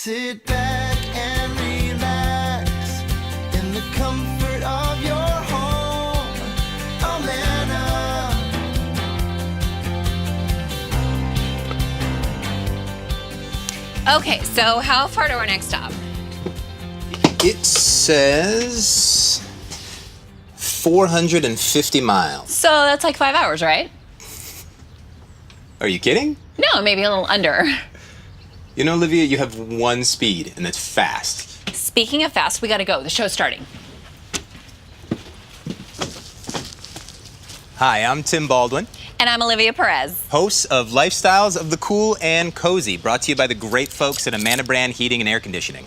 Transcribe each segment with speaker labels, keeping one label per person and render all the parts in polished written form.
Speaker 1: Sit back and relax in the comfort of your home. Amana.
Speaker 2: Okay, so how far to our next stop?
Speaker 3: It says 450 miles.
Speaker 2: So that's like 5 hours, right?
Speaker 3: Are you kidding?
Speaker 2: No, maybe a little under.
Speaker 3: You know, Olivia, you have one speed, and that's fast.
Speaker 2: Speaking of fast, we gotta go. The show's starting.
Speaker 3: Hi, I'm Tim Baldwin,
Speaker 2: And I'm Olivia Perez.
Speaker 3: host of Lifestyles of the Cool and Cozy, brought to you by the great folks at Amana brand Heating and Air Conditioning.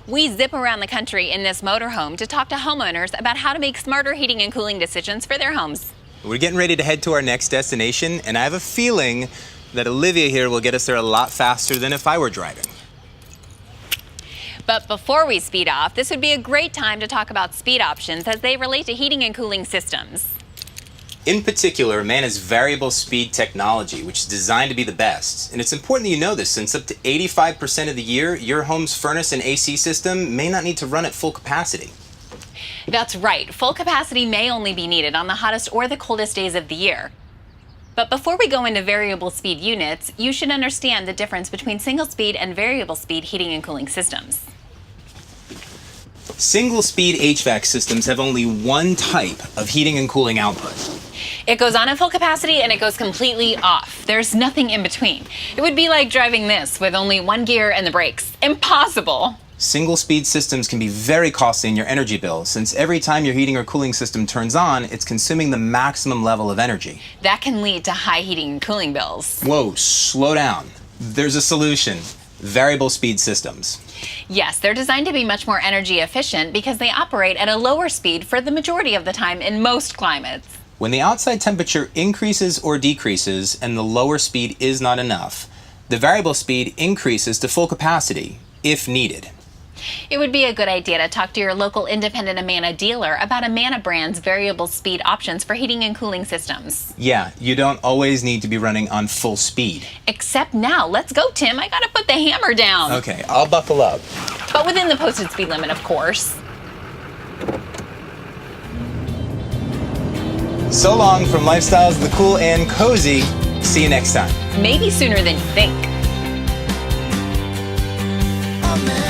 Speaker 2: We zip around the country in this motorhome to talk to homeowners about how to make smarter heating and cooling decisions for their homes.
Speaker 3: We're getting ready to head to our next destination, and I have a feeling that Olivia here will get us there a lot faster than if I were driving.
Speaker 2: But before we speed off, this would be a great time to talk about speed options as they relate to heating and cooling systems.
Speaker 3: In particular, Amana's variable speed technology, which is designed to be the best. And it's important that you know this, since up to 85% of the year, your home's furnace and AC system may not need to run at full capacity.
Speaker 2: That's right. Full capacity may only be needed on the hottest or the coldest days of the year. But before we go into variable speed units, you should understand the difference between single speed and variable speed heating and cooling systems.
Speaker 3: Single speed HVAC systems have only one type of heating and cooling output.
Speaker 2: It goes on at full capacity and it goes completely off. There's nothing in between. It would be like driving this with only one gear and the brakes. Impossible!
Speaker 3: Single speed systems can be very costly in your energy bill, since every time your heating or cooling system turns on, it's consuming the maximum level of energy.
Speaker 2: That can lead to high heating and cooling bills.
Speaker 3: Whoa, slow down. There's a solution. Variable speed systems.
Speaker 2: Yes, they're designed to be much more energy efficient because they operate at a lower speed for the majority of the time in most climates.
Speaker 3: When the outside temperature increases or decreases and the lower speed is not enough, the variable speed increases to full capacity, if needed.
Speaker 2: It would be a good idea to talk to your local independent Amana dealer about Amana brand's variable speed options for heating and cooling systems.
Speaker 3: Yeah, you don't always need to be running on full speed.
Speaker 2: Except now. Let's go, Tim. I gotta put the hammer down.
Speaker 3: Okay, I'll buckle up.
Speaker 2: But within the posted speed limit, of course.
Speaker 3: So long from Lifestyles of the Cool and Cozy. See you next time.
Speaker 2: Maybe sooner than you think.
Speaker 1: Amana.